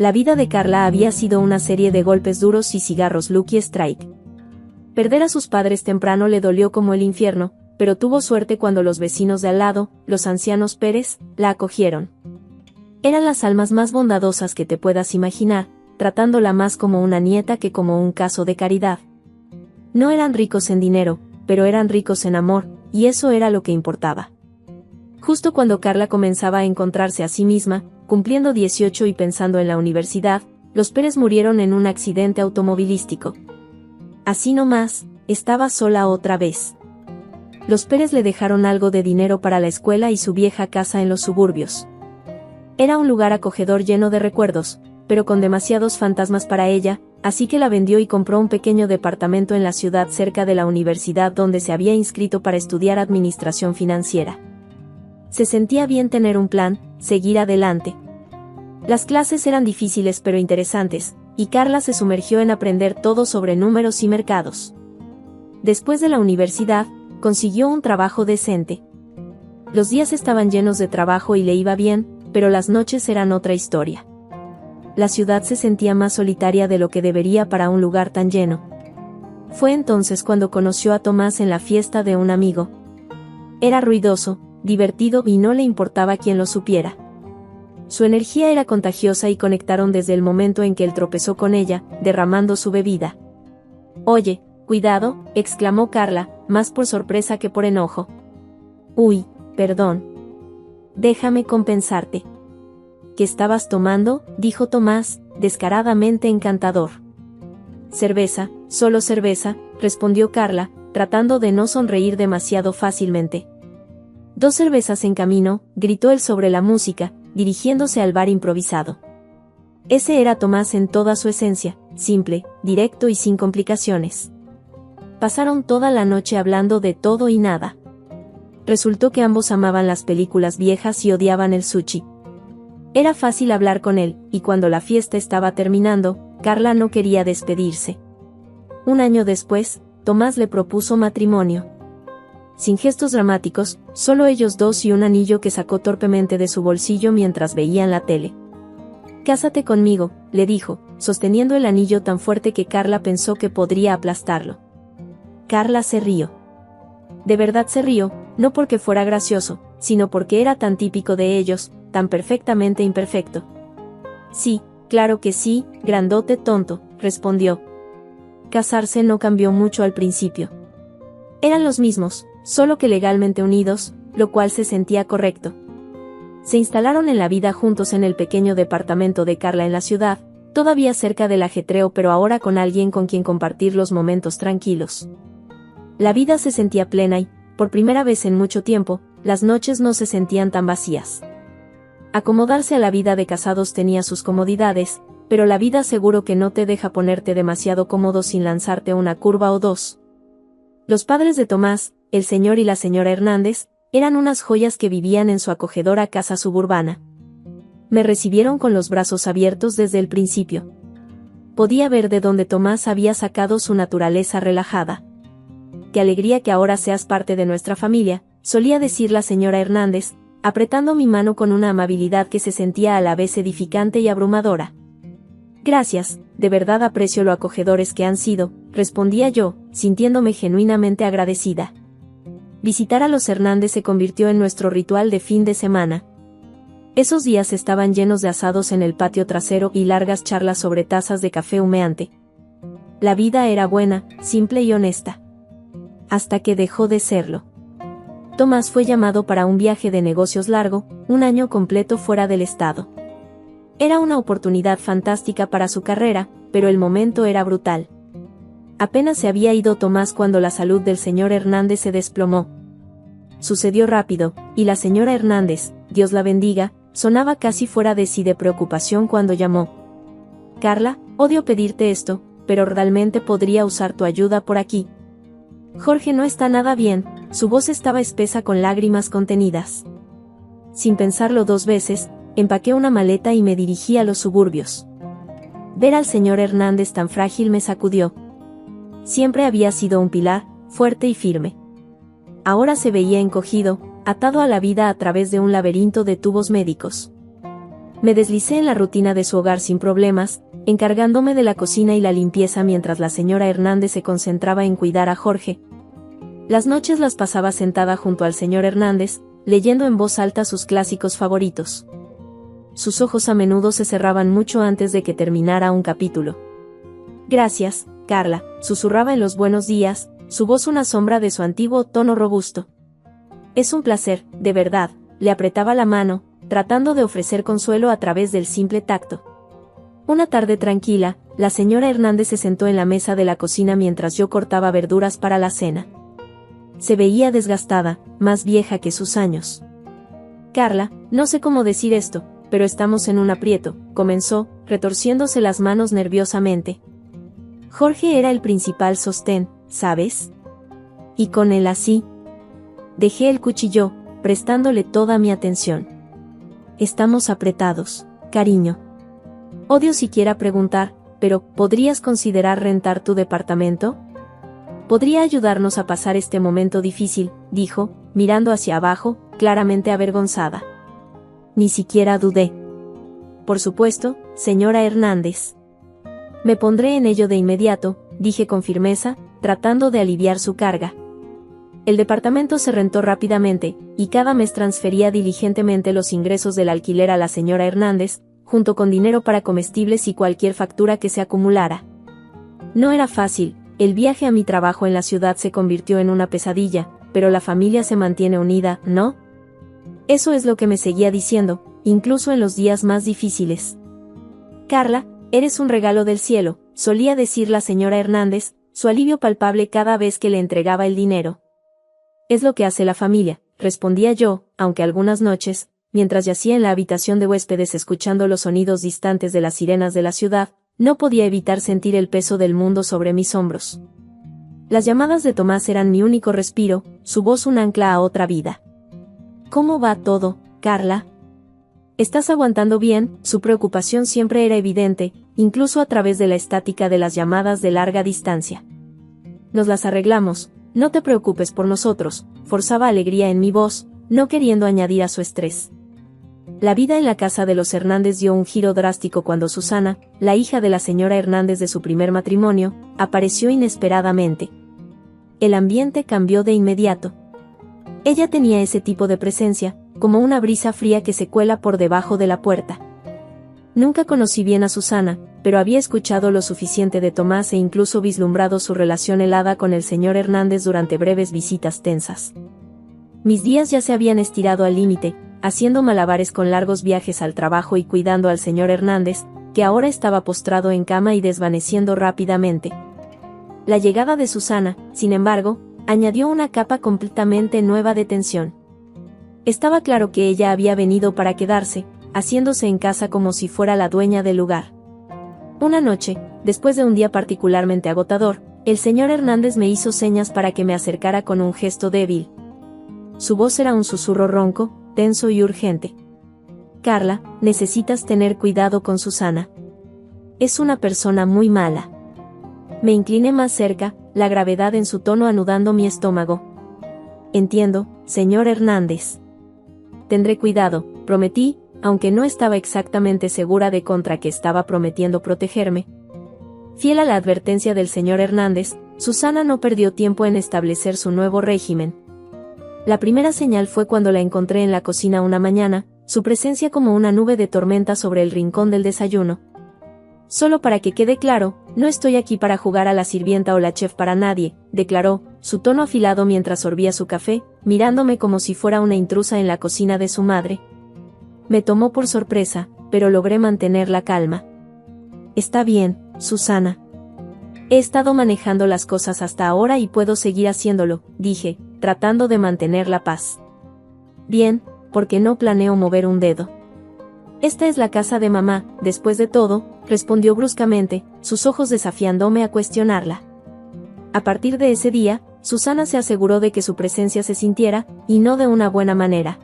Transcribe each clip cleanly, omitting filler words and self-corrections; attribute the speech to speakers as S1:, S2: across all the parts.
S1: La vida de Carla había sido una serie de golpes duros y cigarros Lucky Strike. Perder a sus padres temprano le dolió como el infierno, pero tuvo suerte cuando los vecinos de al lado, los ancianos Pérez, la acogieron. Eran las almas más bondadosas que te puedas imaginar, tratándola más como una nieta que como un caso de caridad. No eran ricos en dinero, pero eran ricos en amor, y eso era lo que importaba. Justo cuando Carla comenzaba a encontrarse a sí misma, cumpliendo 18 y pensando en la universidad, los Pérez murieron en un accidente automovilístico. Así nomás, estaba sola otra vez. Los Pérez le dejaron algo de dinero para la escuela y su vieja casa en los suburbios. Era un lugar acogedor lleno de recuerdos, pero con demasiados fantasmas para ella, así que la vendió y compró un pequeño departamento en la ciudad cerca de la universidad donde se había inscrito para estudiar administración financiera. Se sentía bien tener un plan, seguir adelante. Las clases eran difíciles pero interesantes, y Carla se sumergió en aprender todo sobre números y mercados. Después de la universidad, consiguió un trabajo decente. Los días estaban llenos de trabajo y le iba bien, pero las noches eran otra historia. La ciudad se sentía más solitaria de lo que debería para un lugar tan lleno. Fue entonces cuando conoció a Tomás en la fiesta de un amigo. Era ruidoso, divertido y no le importaba quién lo supiera. Su energía era contagiosa y conectaron desde el momento en que él tropezó con ella, derramando su bebida. «Oye, cuidado», exclamó Carla, más por sorpresa que por enojo. «Uy, perdón. Déjame compensarte». «¿Qué estabas tomando?», dijo Tomás, descaradamente encantador. «Cerveza, solo cerveza», respondió Carla, tratando de no sonreír demasiado fácilmente. «2 cervezas en camino», gritó él sobre la música, dirigiéndose al bar improvisado. Ese era Tomás en toda su esencia, simple, directo y sin complicaciones. Pasaron toda la noche hablando de todo y nada. Resultó que ambos amaban las películas viejas y odiaban el sushi. Era fácil hablar con él, y cuando la fiesta estaba terminando, Carla no quería despedirse. Un año después, Tomás le propuso matrimonio. Sin gestos dramáticos, solo ellos dos y un anillo que sacó torpemente de su bolsillo mientras veían la tele. «Cásate conmigo», le dijo, sosteniendo el anillo tan fuerte que Carla pensó que podría aplastarlo. Carla se rió. De verdad se rió, no porque fuera gracioso, sino porque era tan típico de ellos, tan perfectamente imperfecto. «Sí, claro que sí, grandote tonto», respondió. Casarse no cambió mucho al principio. Eran los mismos, solo que legalmente unidos, lo cual se sentía correcto. Se instalaron en la vida juntos en el pequeño departamento de Carla en la ciudad, todavía cerca del ajetreo pero ahora con alguien con quien compartir los momentos tranquilos. La vida se sentía plena y, por primera vez en mucho tiempo, las noches no se sentían tan vacías. Acomodarse a la vida de casados tenía sus comodidades, pero la vida seguro que no te deja ponerte demasiado cómodo sin lanzarte una curva o dos. Los padres de Tomás, el señor y la señora Hernández, eran unas joyas que vivían en su acogedora casa suburbana. Me recibieron con los brazos abiertos desde el principio. Podía ver de dónde Tomás había sacado su naturaleza relajada. «Qué alegría que ahora seas parte de nuestra familia», solía decir la señora Hernández, apretando mi mano con una amabilidad que se sentía a la vez edificante y abrumadora. «Gracias, de verdad aprecio lo acogedores que han sido», respondía yo, sintiéndome genuinamente agradecida. Visitar a los Hernández se convirtió en nuestro ritual de fin de semana. Esos días estaban llenos de asados en el patio trasero y largas charlas sobre tazas de café humeante. La vida era buena, simple y honesta. Hasta que dejó de serlo. Tomás fue llamado para un viaje de negocios largo, un año completo fuera del estado. Era una oportunidad fantástica para su carrera, pero el momento era brutal. Apenas se había ido Tomás cuando la salud del señor Hernández se desplomó. Sucedió rápido, y la señora Hernández, Dios la bendiga, sonaba casi fuera de sí de preocupación cuando llamó. «Carla, odio pedirte esto, pero realmente podría usar tu ayuda por aquí. Jorge no está nada bien», su voz estaba espesa con lágrimas contenidas. Sin pensarlo 2 veces, empaqué una maleta y me dirigí a los suburbios. Ver al señor Hernández tan frágil me sacudió. Siempre había sido un pilar, fuerte y firme. Ahora se veía encogido, atado a la vida a través de un laberinto de tubos médicos. Me deslicé en la rutina de su hogar sin problemas, encargándome de la cocina y la limpieza mientras la señora Hernández se concentraba en cuidar a Jorge. Las noches las pasaba sentada junto al señor Hernández, leyendo en voz alta sus clásicos favoritos. Sus ojos a menudo se cerraban mucho antes de que terminara un capítulo. «Gracias, Carla», susurraba en los buenos días, su voz una sombra de su antiguo tono robusto. «Es un placer, de verdad», le apretaba la mano, tratando de ofrecer consuelo a través del simple tacto. Una tarde tranquila, la señora Hernández se sentó en la mesa de la cocina mientras yo cortaba verduras para la cena. Se veía desgastada, más vieja que sus años. «Carla, no sé cómo decir esto, pero estamos en un aprieto», comenzó, retorciéndose las manos nerviosamente. Jorge era el principal sostén, ¿sabes? Y con él así. Dejé el cuchillo, prestándole toda mi atención. «Estamos apretados, cariño. Odio siquiera preguntar, pero ¿podrías considerar rentar tu departamento? Podría ayudarnos a pasar este momento difícil», dijo, mirando hacia abajo, claramente avergonzada. Ni siquiera dudé. «Por supuesto, señora Hernández. Me pondré en ello de inmediato», dije con firmeza, tratando de aliviar su carga. El departamento se rentó rápidamente, y cada mes transfería diligentemente los ingresos del alquiler a la señora Hernández, junto con dinero para comestibles y cualquier factura que se acumulara. No era fácil, el viaje a mi trabajo en la ciudad se convirtió en una pesadilla, pero la familia se mantiene unida, ¿no? Eso es lo que me seguía diciendo, incluso en los días más difíciles. «Carla, eres un regalo del cielo», solía decir la señora Hernández, su alivio palpable cada vez que le entregaba el dinero. «Es lo que hace la familia», respondía yo, aunque algunas noches, mientras yacía en la habitación de huéspedes escuchando los sonidos distantes de las sirenas de la ciudad, no podía evitar sentir el peso del mundo sobre mis hombros. Las llamadas de Tomás eran mi único respiro, su voz un ancla a otra vida. «¿Cómo va todo, Carla? ¿Estás aguantando bien?». Su preocupación siempre era evidente, incluso a través de la estática de las llamadas de larga distancia. «Nos las arreglamos, no te preocupes por nosotros», forzaba alegría en mi voz, no queriendo añadir a su estrés. La vida en la casa de los Hernández dio un giro drástico cuando Susana, la hija de la señora Hernández de su primer matrimonio, apareció inesperadamente. El ambiente cambió de inmediato. Ella tenía ese tipo de presencia, como una brisa fría que se cuela por debajo de la puerta. Nunca conocí bien a Susana, pero había escuchado lo suficiente de Tomás e incluso vislumbrado su relación helada con el señor Hernández durante breves visitas tensas. Mis días ya se habían estirado al límite, haciendo malabares con largos viajes al trabajo y cuidando al señor Hernández, que ahora estaba postrado en cama y desvaneciendo rápidamente. La llegada de Susana, sin embargo, añadió una capa completamente nueva de tensión. Estaba claro que ella había venido para quedarse, haciéndose en casa como si fuera la dueña del lugar. Una noche, después de un día particularmente agotador, el señor Hernández me hizo señas para que me acercara con un gesto débil. Su voz era un susurro ronco, tenso y urgente. «Carla, necesitas tener cuidado con Susana. Es una persona muy mala». Me incliné más cerca, la gravedad en su tono anudando mi estómago. «Entiendo, señor Hernández. Tendré cuidado», prometí, aunque no estaba exactamente segura de contra qué estaba prometiendo protegerme. Fiel a la advertencia del señor Hernández, Susana no perdió tiempo en establecer su nuevo régimen. La primera señal fue cuando la encontré en la cocina una mañana, su presencia como una nube de tormenta sobre el rincón del desayuno. «Solo para que quede claro, no estoy aquí para jugar a la sirvienta o la chef para nadie», declaró, su tono afilado mientras sorbía su café, mirándome como si fuera una intrusa en la cocina de su madre. Me tomó por sorpresa, pero logré mantener la calma. «Está bien, Susana. He estado manejando las cosas hasta ahora y puedo seguir haciéndolo», dije, tratando de mantener la paz. «Bien, porque no planeo mover un dedo. Esta es la casa de mamá, después de todo», respondió bruscamente, sus ojos desafiándome a cuestionarla. A partir de ese día, Susana se aseguró de que su presencia se sintiera, y no de una buena manera.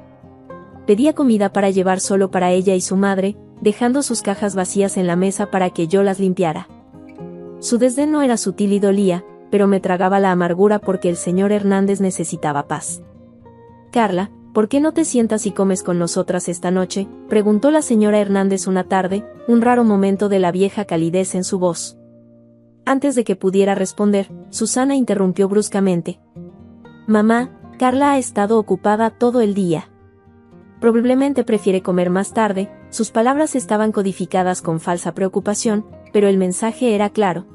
S1: Pedía comida para llevar solo para ella y su madre, dejando sus cajas vacías en la mesa para que yo las limpiara. Su desdén no era sutil y dolía, pero me tragaba la amargura porque el señor Hernández necesitaba paz. «Carla, ¿Por qué no te sientas y comes con nosotras esta noche?, preguntó la señora Hernández una tarde, un raro momento de la vieja calidez en su voz. Antes de que pudiera responder, Susana interrumpió bruscamente. Mamá, Carla ha estado ocupada todo el día. Probablemente prefiere comer más tarde. Sus palabras estaban codificadas con falsa preocupación, pero el mensaje era claro.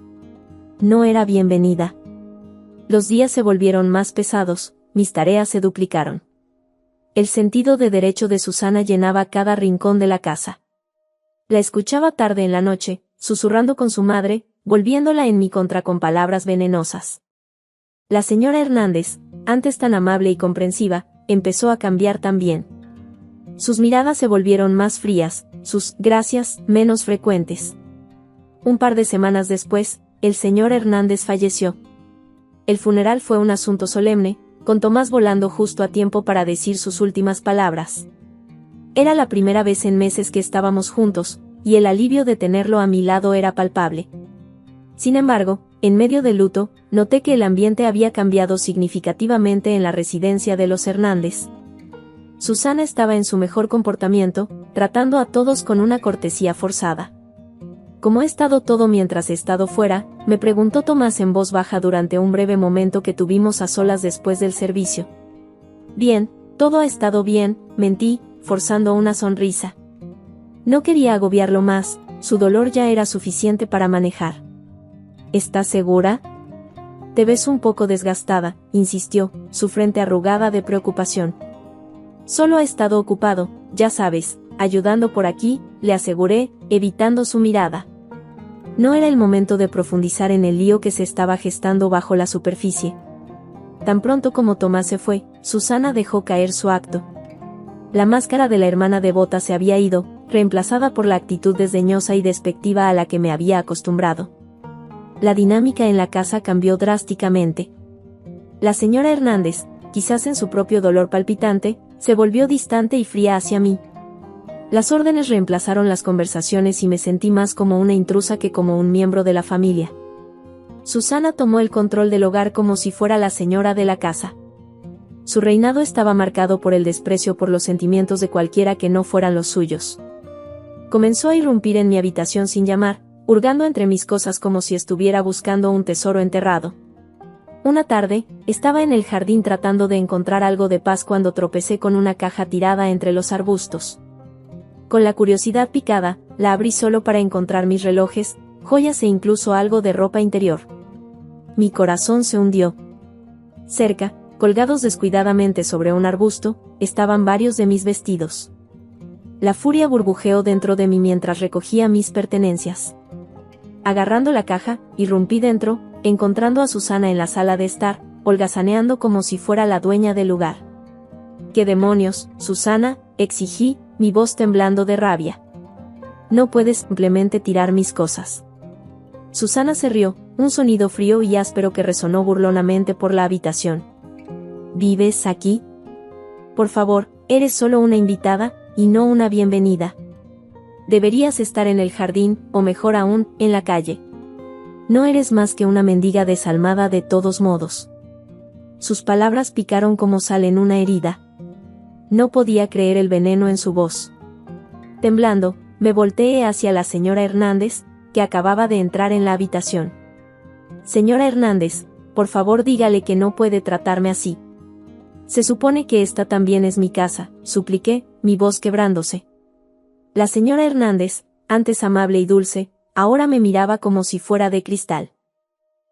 S1: No era bienvenida. Los días se volvieron más pesados, mis tareas se duplicaron. El sentido de derecho de Susana llenaba cada rincón de la casa. La escuchaba tarde en la noche, susurrando con su madre, volviéndola en mi contra con palabras venenosas. La señora Hernández, antes tan amable y comprensiva, empezó a cambiar también. Sus miradas se volvieron más frías, sus gracias menos frecuentes. Un par de semanas después, el señor Hernández falleció. El funeral fue un asunto solemne, con Tomás volando justo a tiempo para decir sus últimas palabras. Era la primera vez en meses que estábamos juntos, y el alivio de tenerlo a mi lado era palpable. Sin embargo, en medio del luto, noté que el ambiente había cambiado significativamente en la residencia de los Hernández. Susana estaba en su mejor comportamiento, tratando a todos con una cortesía forzada. ¿Cómo ha estado todo mientras he estado fuera?, me preguntó Tomás en voz baja durante un breve momento que tuvimos a solas después del servicio. Bien, todo ha estado bien, mentí, forzando una sonrisa. No quería agobiarlo más, su dolor ya era suficiente para manejar. ¿Estás segura? Te ves un poco desgastada, insistió, su frente arrugada de preocupación. Solo ha estado ocupado, ya sabes, ayudando por aquí, le aseguré, evitando su mirada. No era el momento de profundizar en el lío que se estaba gestando bajo la superficie. Tan pronto como Tomás se fue, Susana dejó caer su acto. La máscara de la hermana devota se había ido, reemplazada por la actitud desdeñosa y despectiva a la que me había acostumbrado. La dinámica en la casa cambió drásticamente. La señora Hernández, quizás en su propio dolor palpitante, se volvió distante y fría hacia mí. Las órdenes reemplazaron las conversaciones y me sentí más como una intrusa que como un miembro de la familia. Susana tomó el control del hogar como si fuera la señora de la casa. Su reinado estaba marcado por el desprecio por los sentimientos de cualquiera que no fueran los suyos. Comenzó a irrumpir en mi habitación sin llamar, hurgando entre mis cosas como si estuviera buscando un tesoro enterrado. Una tarde, estaba en el jardín tratando de encontrar algo de paz cuando tropecé con una caja tirada entre los arbustos. Con la curiosidad picada, la abrí solo para encontrar mis relojes, joyas e incluso algo de ropa interior. Mi corazón se hundió. Cerca, colgados descuidadamente sobre un arbusto, estaban varios de mis vestidos. La furia burbujeó dentro de mí mientras recogía mis pertenencias. Agarrando la caja, irrumpí dentro, encontrando a Susana en la sala de estar, holgazaneando como si fuera la dueña del lugar. ¿Qué demonios, Susana?, exigí, mi voz temblando de rabia. No puedes simplemente tirar mis cosas. Susana se rió, un sonido frío y áspero que resonó burlonamente por la habitación. ¿Vives aquí? Por favor, eres solo una invitada, y no una bienvenida. Deberías estar en el jardín, o mejor aún, en la calle. No eres más que una mendiga desalmada de todos modos. Sus palabras picaron como sal en una herida. No podía creer el veneno en su voz. Temblando, me volteé hacia la señora Hernández, que acababa de entrar en la habitación. Señora Hernández, por favor dígale que no puede tratarme así. Se supone que esta también es mi casa, supliqué, mi voz quebrándose. La señora Hernández, antes amable y dulce, ahora me miraba como si fuera de cristal.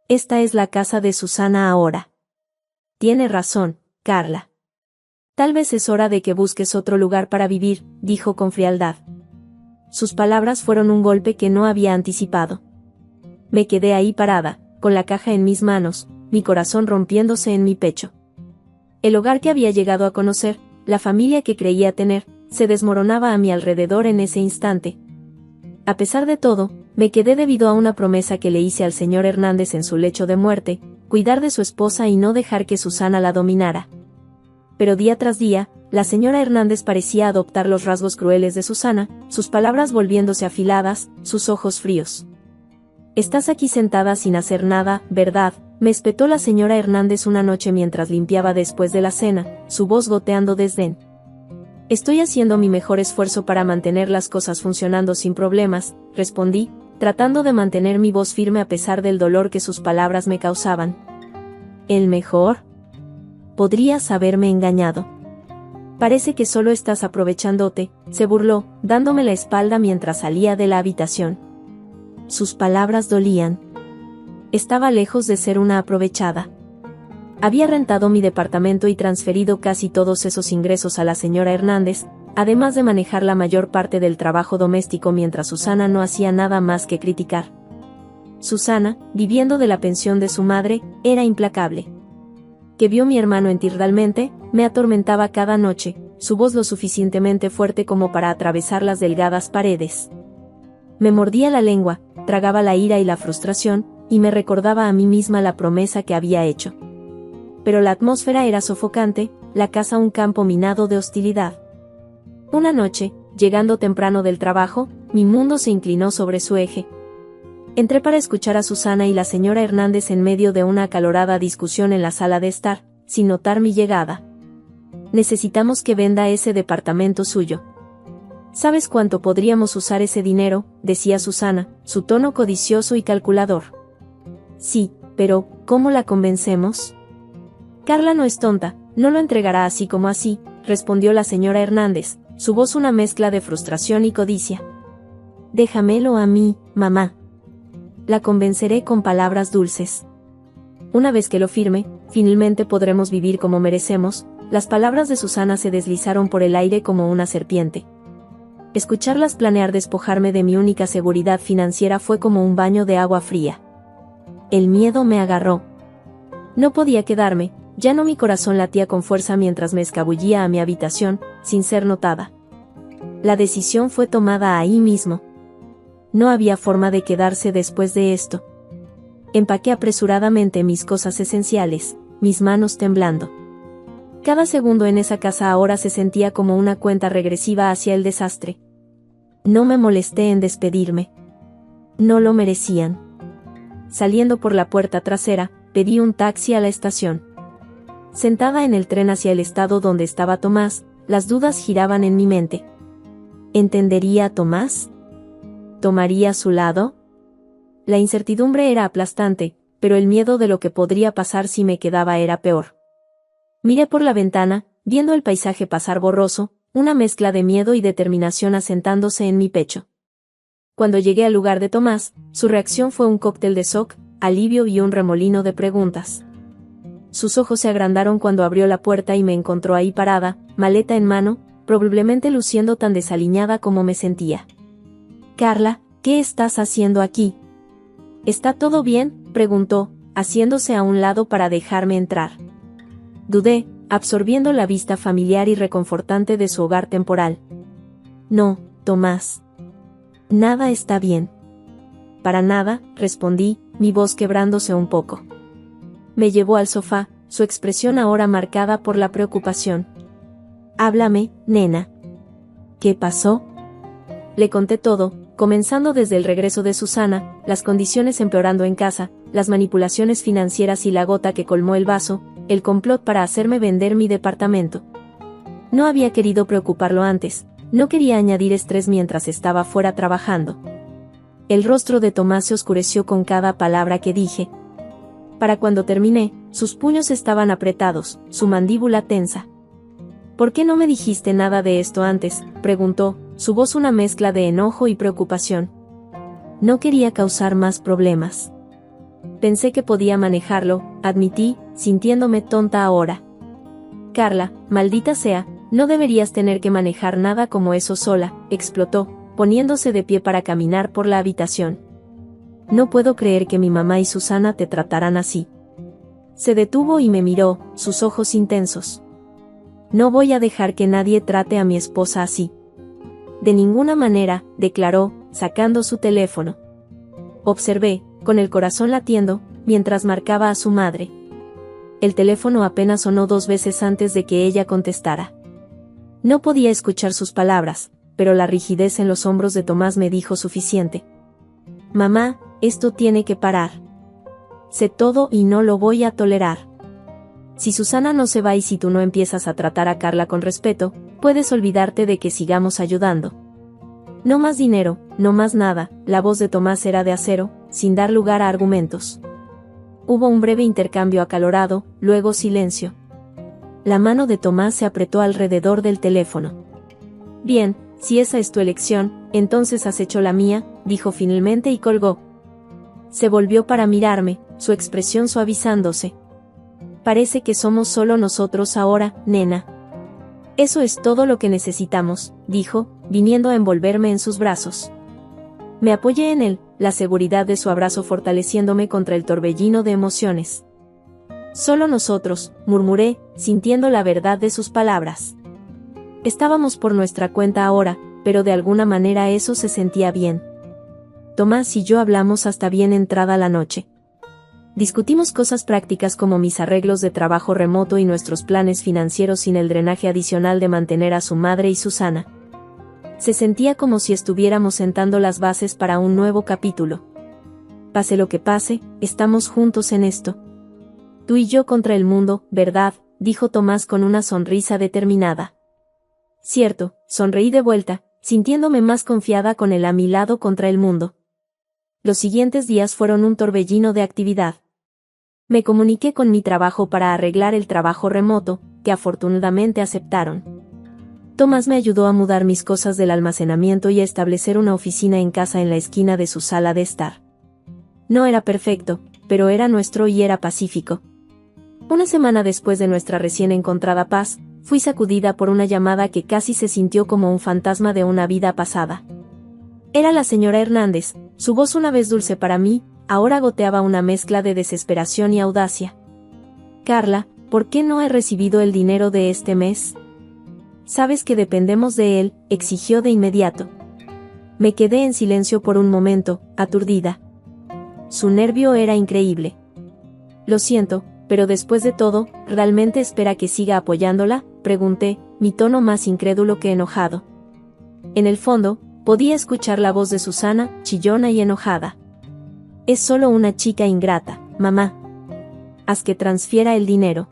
S1: Esta es la casa de Susana ahora. Tiene razón, Carla. Tal vez es hora de que busques otro lugar para vivir, dijo con frialdad. Sus palabras fueron un golpe que no había anticipado. Me quedé ahí parada, con la caja en mis manos, mi corazón rompiéndose en mi pecho. El hogar que había llegado a conocer, la familia que creía tener, se desmoronaba a mi alrededor en ese instante. A pesar de todo, me quedé debido a una promesa que le hice al señor Hernández en su lecho de muerte, cuidar de su esposa y no dejar que Susana la dominara. Pero día tras día, la señora Hernández parecía adoptar los rasgos crueles de Susana, sus palabras volviéndose afiladas, sus ojos fríos. Estás aquí sentada sin hacer nada, ¿verdad?, me espetó la señora Hernández una noche mientras limpiaba después de la cena, su voz goteando desdén. Estoy haciendo mi mejor esfuerzo para mantener las cosas funcionando sin problemas, respondí, tratando de mantener mi voz firme a pesar del dolor que sus palabras me causaban. ¿El mejor? Podrías haberme engañado. Parece que solo estás aprovechándote, se burló, dándome la espalda mientras salía de la habitación. Sus palabras dolían. Estaba lejos de ser una aprovechada. Había rentado mi departamento y transferido casi todos esos ingresos a la señora Hernández, además de manejar la mayor parte del trabajo doméstico mientras Susana no hacía nada más que criticar. Susana, viviendo de la pensión de su madre, era implacable. Que vio mi hermano entirdalmente, me atormentaba cada noche, su voz lo suficientemente fuerte como para atravesar las delgadas paredes. Me mordía la lengua, tragaba la ira y la frustración, y me recordaba a mí misma la promesa que había hecho. Pero la atmósfera era sofocante, la casa un campo minado de hostilidad. Una noche, llegando temprano del trabajo, mi mundo se inclinó sobre su eje. Entré para escuchar a Susana y la señora Hernández en medio de una acalorada discusión en la sala de estar, sin notar mi llegada. Necesitamos que venda ese departamento suyo. ¿Sabes cuánto podríamos usar ese dinero?, decía Susana, su tono codicioso y calculador. Sí, pero, ¿cómo la convencemos? Carla no es tonta, no lo entregará así como así, respondió la señora Hernández, su voz una mezcla de frustración y codicia. Déjamelo a mí, mamá. La convenceré con palabras dulces. Una vez que lo firme, finalmente podremos vivir como merecemos. Las palabras de Susana se deslizaron por el aire como una serpiente. Escucharlas planear despojarme de mi única seguridad financiera fue como un baño de agua fría. El miedo me agarró. No podía quedarme, ya no mi corazón latía con fuerza mientras me escabullía a mi habitación, sin ser notada. La decisión fue tomada ahí mismo. No había forma de quedarse después de esto. Empaqué apresuradamente mis cosas esenciales, mis manos temblando. Cada segundo en esa casa ahora se sentía como una cuenta regresiva hacia el desastre. No me molesté en despedirme. No lo merecían. Saliendo por la puerta trasera, pedí un taxi a la estación. Sentada en el tren hacia el estado donde estaba Tomás, las dudas giraban en mi mente. ¿Entendería a Tomás? ¿Tomaría su lado? La incertidumbre era aplastante, pero el miedo de lo que podría pasar si me quedaba era peor. Miré por la ventana, viendo el paisaje pasar borroso, una mezcla de miedo y determinación asentándose en mi pecho. Cuando llegué al lugar de Tomás, su reacción fue un cóctel de shock, alivio y un remolino de preguntas. Sus ojos se agrandaron cuando abrió la puerta y me encontró ahí parada, maleta en mano, probablemente luciendo tan desaliñada como me sentía. Carla, ¿qué estás haciendo aquí? ¿Está todo bien?, preguntó, haciéndose a un lado para dejarme entrar. Dudé, absorbiendo la vista familiar y reconfortante de su hogar temporal. No, Tomás. Nada está bien. Para nada, respondí, mi voz quebrándose un poco. Me llevó al sofá, su expresión ahora marcada por la preocupación. Háblame, nena. ¿Qué pasó? Le conté todo, comenzando desde el regreso de Susana, las condiciones empeorando en casa, las manipulaciones financieras y la gota que colmó el vaso, el complot para hacerme vender mi departamento. No había querido preocuparlo antes, no quería añadir estrés mientras estaba fuera trabajando. El rostro de Tomás se oscureció con cada palabra que dije. Para cuando terminé, sus puños estaban apretados, su mandíbula tensa. ¿Por qué no me dijiste nada de esto antes?, preguntó, su voz una mezcla de enojo y preocupación. No quería causar más problemas. Pensé que podía manejarlo, admití, sintiéndome tonta ahora. Carla, maldita sea, no deberías tener que manejar nada como eso sola, explotó, poniéndose de pie para caminar por la habitación. No puedo creer que mi mamá y Susana te trataran así. Se detuvo y me miró, sus ojos intensos. No voy a dejar que nadie trate a mi esposa así. De ninguna manera, declaró, sacando su teléfono. Observé, con el corazón latiendo, mientras marcaba a su madre. El teléfono apenas sonó 2 veces antes de que ella contestara. No podía escuchar sus palabras, pero la rigidez en los hombros de Tomás me dijo suficiente. Mamá, esto tiene que parar. Sé todo y no lo voy a tolerar. Si Susana no se va y si tú no empiezas a tratar a Carla con respeto, puedes olvidarte de que sigamos ayudando. No más dinero, no más nada. La voz de Tomás era de acero, sin dar lugar a argumentos. Hubo un breve intercambio acalorado, luego silencio. La mano de Tomás se apretó alrededor del teléfono. Bien, si esa es tu elección, entonces has hecho la mía, dijo finalmente y colgó. Se volvió para mirarme, su expresión suavizándose. Parece que somos solo nosotros ahora, nena. Eso es todo lo que necesitamos, dijo, viniendo a envolverme en sus brazos. Me apoyé en él, la seguridad de su abrazo fortaleciéndome contra el torbellino de emociones. Solo nosotros, murmuré, sintiendo la verdad de sus palabras. Estábamos por nuestra cuenta ahora, pero de alguna manera eso se sentía bien. Tomás y yo hablamos hasta bien entrada la noche. Discutimos cosas prácticas como mis arreglos de trabajo remoto y nuestros planes financieros sin el drenaje adicional de mantener a su madre y Susana. Se sentía como si estuviéramos sentando las bases para un nuevo capítulo. Pase lo que pase, estamos juntos en esto. Tú y yo contra el mundo, ¿verdad?, dijo Tomás con una sonrisa determinada. Cierto, sonreí de vuelta, sintiéndome más confiada con él a mi lado contra el mundo. Los siguientes días fueron un torbellino de actividad. Me comuniqué con mi trabajo para arreglar el trabajo remoto, que afortunadamente aceptaron. Tomás me ayudó a mudar mis cosas del almacenamiento y a establecer una oficina en casa en la esquina de su sala de estar. No era perfecto, pero era nuestro y era pacífico. Una semana después de nuestra recién encontrada paz, fui sacudida por una llamada que casi se sintió como un fantasma de una vida pasada. Era la señora Hernández, su voz una vez dulce para mí, ahora goteaba una mezcla de desesperación y audacia. Carla, ¿por qué no he recibido el dinero de este mes? Sabes que dependemos de él, exigió de inmediato. Me quedé en silencio por un momento, aturdida. Su nervio era increíble. Lo siento, pero después de todo, ¿realmente espera que siga apoyándola?, pregunté, mi tono más incrédulo que enojado. En el fondo, podía escuchar la voz de Susana, chillona y enojada. Es solo una chica ingrata, mamá. Haz que transfiera el dinero.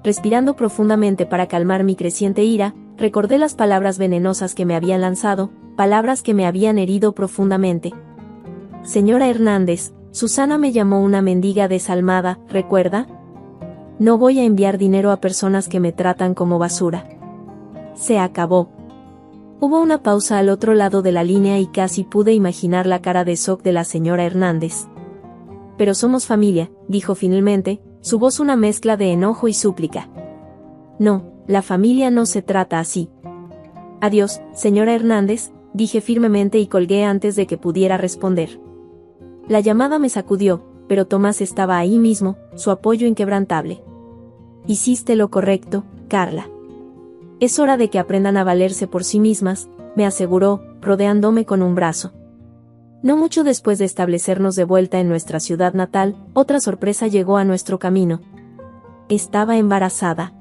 S1: Respirando profundamente para calmar mi creciente ira, recordé las palabras venenosas que me habían lanzado, palabras que me habían herido profundamente. Señora Hernández, Susana me llamó una mendiga desalmada, ¿recuerda? No voy a enviar dinero a personas que me tratan como basura. Se acabó. Hubo una pausa al otro lado de la línea y casi pude imaginar la cara de shock de la señora Hernández. Pero somos familia, dijo finalmente, su voz una mezcla de enojo y súplica. No, la familia no se trata así. Adiós, señora Hernández, dije firmemente y colgué antes de que pudiera responder. La llamada me sacudió, pero Tomás estaba ahí mismo, su apoyo inquebrantable. Hiciste lo correcto, Carla. Es hora de que aprendan a valerse por sí mismas, me aseguró, rodeándome con un brazo. No mucho después de establecernos de vuelta en nuestra ciudad natal, otra sorpresa llegó a nuestro camino. Estaba embarazada.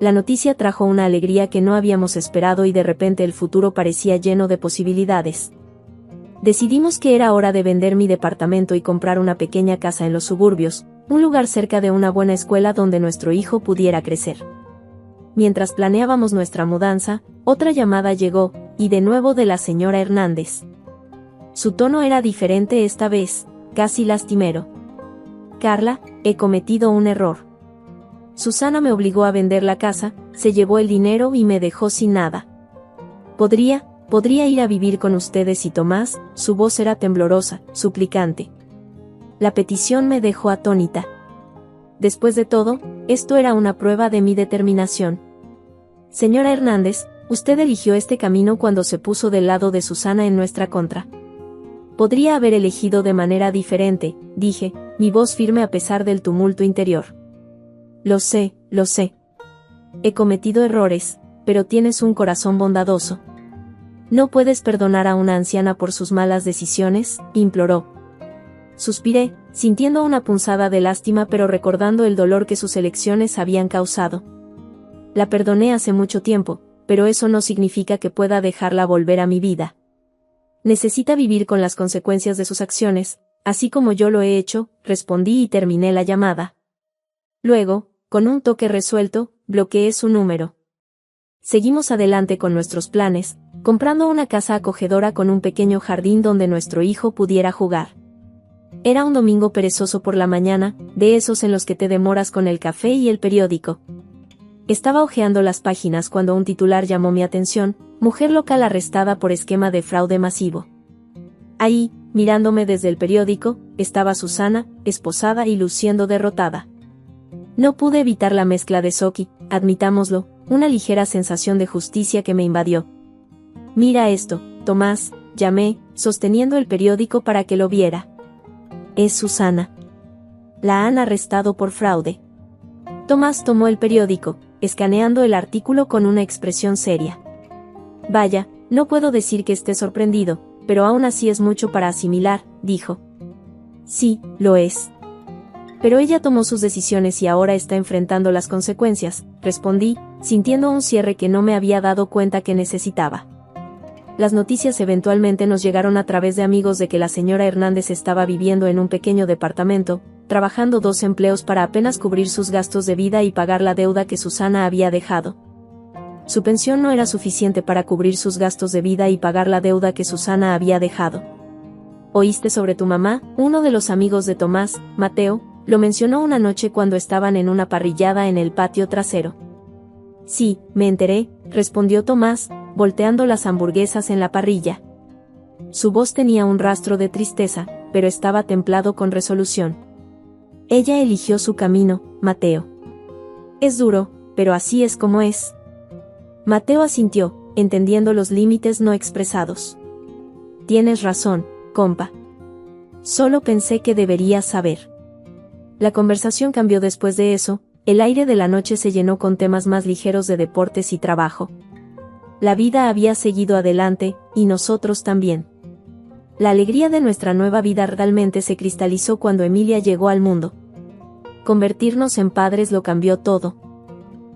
S1: La noticia trajo una alegría que no habíamos esperado y de repente el futuro parecía lleno de posibilidades. Decidimos que era hora de vender mi departamento y comprar una pequeña casa en los suburbios, un lugar cerca de una buena escuela donde nuestro hijo pudiera crecer. Mientras planeábamos nuestra mudanza, otra llamada llegó, y de nuevo de la señora Hernández. Su tono era diferente esta vez, casi lastimero. Carla, he cometido un error. Susana me obligó a vender la casa, se llevó el dinero y me dejó sin nada. Podría ir a vivir con ustedes y Tomás, su voz era temblorosa, suplicante. La petición me dejó atónita. Después de todo, esto era una prueba de mi determinación. Señora Hernández, usted eligió este camino cuando se puso del lado de Susana en nuestra contra. Podría haber elegido de manera diferente, dije, mi voz firme a pesar del tumulto interior. Lo sé. He cometido errores, pero tienes un corazón bondadoso. ¿No puedes perdonar a una anciana por sus malas decisiones?, imploró. Suspiré, sintiendo una punzada de lástima pero recordando el dolor que sus elecciones habían causado. La perdoné hace mucho tiempo, pero eso no significa que pueda dejarla volver a mi vida. Necesita vivir con las consecuencias de sus acciones, así como yo lo he hecho, respondí y terminé la llamada. Luego, con un toque resuelto, bloqueé su número. Seguimos adelante con nuestros planes, comprando una casa acogedora con un pequeño jardín donde nuestro hijo pudiera jugar. Era un domingo perezoso por la mañana, de esos en los que te demoras con el café y el periódico. Estaba hojeando las páginas cuando un titular llamó mi atención: mujer local arrestada por esquema de fraude masivo. Ahí, mirándome desde el periódico, estaba Susana, esposada y luciendo derrotada. No pude evitar la mezcla de shock y, admitámoslo, una ligera sensación de justicia que me invadió. Mira esto, Tomás, llamé, sosteniendo el periódico para que lo viera. Es Susana. La han arrestado por fraude. Tomás tomó el periódico, escaneando el artículo con una expresión seria. Vaya, no puedo decir que esté sorprendido, pero aún así es mucho para asimilar, dijo. Sí, lo es. Pero ella tomó sus decisiones y ahora está enfrentando las consecuencias, respondí, sintiendo un cierre que no me había dado cuenta que necesitaba. Las noticias eventualmente nos llegaron a través de amigos de que la señora Hernández estaba viviendo en un pequeño departamento, trabajando 2 empleos para apenas cubrir sus gastos de vida y pagar la deuda que Susana había dejado. Su pensión no era suficiente para cubrir sus gastos de vida y pagar la deuda que Susana había dejado. ¿Oíste sobre tu mamá? Uno de los amigos de Tomás, Mateo, lo mencionó una noche cuando estaban en una parrillada en el patio trasero. Sí, me enteré, respondió Tomás, volteando las hamburguesas en la parrilla. Su voz tenía un rastro de tristeza, pero estaba templado con resolución. Ella eligió su camino, Mateo. Es duro, pero así es como es. Mateo asintió, entendiendo los límites no expresados. Tienes razón, compa. Solo pensé que deberías saber. La conversación cambió después de eso, el aire de la noche se llenó con temas más ligeros de deportes y trabajo. La vida había seguido adelante, y nosotros también. La alegría de nuestra nueva vida realmente se cristalizó cuando Emilia llegó al mundo. Convertirnos en padres lo cambió todo.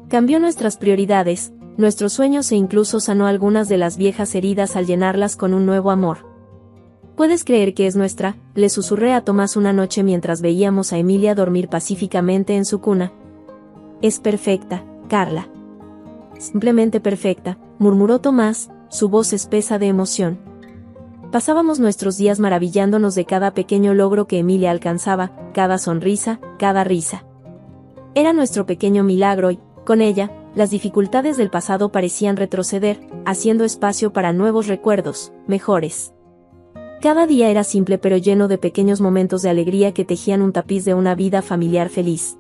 S1: Cambió nuestras prioridades, nuestros sueños e incluso sanó algunas de las viejas heridas al llenarlas con un nuevo amor. ¿Puedes creer que es nuestra?, le susurré a Tomás una noche mientras veíamos a Emilia dormir pacíficamente en su cuna. Es perfecta, Carla. Simplemente perfecta, murmuró Tomás, su voz espesa de emoción. Pasábamos nuestros días maravillándonos de cada pequeño logro que Emilia alcanzaba, cada sonrisa, cada risa. Era nuestro pequeño milagro y, con ella, las dificultades del pasado parecían retroceder, haciendo espacio para nuevos recuerdos, mejores. Cada día era simple pero lleno de pequeños momentos de alegría que tejían un tapiz de una vida familiar feliz.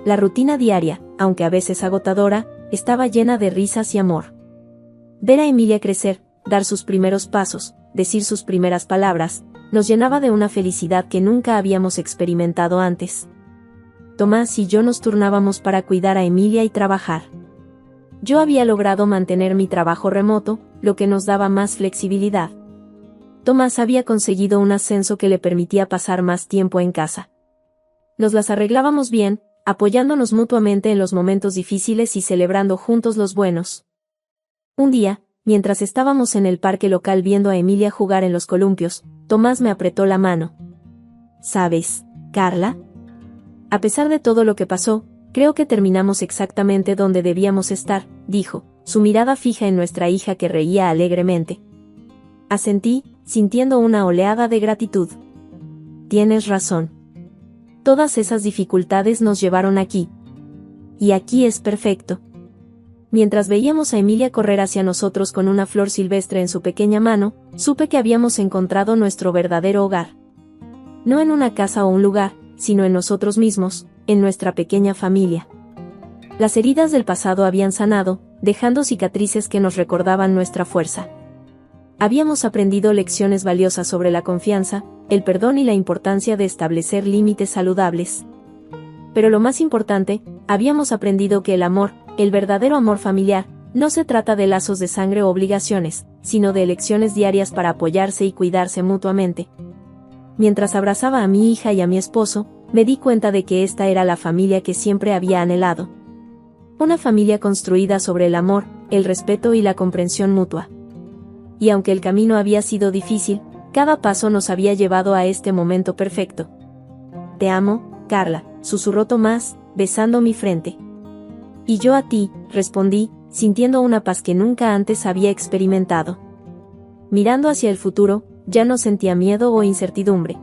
S1: La rutina diaria, aunque a veces agotadora, estaba llena de risas y amor. Ver a Emilia crecer, dar sus primeros pasos, decir sus primeras palabras, nos llenaba de una felicidad que nunca habíamos experimentado antes. Tomás y yo nos turnábamos para cuidar a Emilia y trabajar. Yo había logrado mantener mi trabajo remoto, lo que nos daba más flexibilidad. Tomás había conseguido un ascenso que le permitía pasar más tiempo en casa. Nos las arreglábamos bien, apoyándonos mutuamente en los momentos difíciles y celebrando juntos los buenos. Un día, mientras estábamos en el parque local viendo a Emilia jugar en los columpios, Tomás me apretó la mano. ¿Sabes, Carla? A pesar de todo lo que pasó, creo que terminamos exactamente donde debíamos estar, dijo, su mirada fija en nuestra hija que reía alegremente. Asentí, sintiendo una oleada de gratitud. Tienes razón. Todas esas dificultades nos llevaron aquí. Y aquí es perfecto. Mientras veíamos a Emilia correr hacia nosotros con una flor silvestre en su pequeña mano, supe que habíamos encontrado nuestro verdadero hogar. No en una casa o un lugar, sino en nosotros mismos, en nuestra pequeña familia. Las heridas del pasado habían sanado, dejando cicatrices que nos recordaban nuestra fuerza. Habíamos aprendido lecciones valiosas sobre la confianza, el perdón y la importancia de establecer límites saludables. Pero lo más importante, habíamos aprendido que el amor, el verdadero amor familiar, no se trata de lazos de sangre o obligaciones, sino de elecciones diarias para apoyarse y cuidarse mutuamente. Mientras abrazaba a mi hija y a mi esposo, me di cuenta de que esta era la familia que siempre había anhelado. Una familia construida sobre el amor, el respeto y la comprensión mutua. y aunque el camino había sido difícil, cada paso nos había llevado a este momento perfecto. Te amo, Carla, susurró Tomás, besando mi frente. Y yo a ti, respondí, sintiendo una paz que nunca antes había experimentado. Mirando hacia el futuro, ya no sentía miedo o incertidumbre.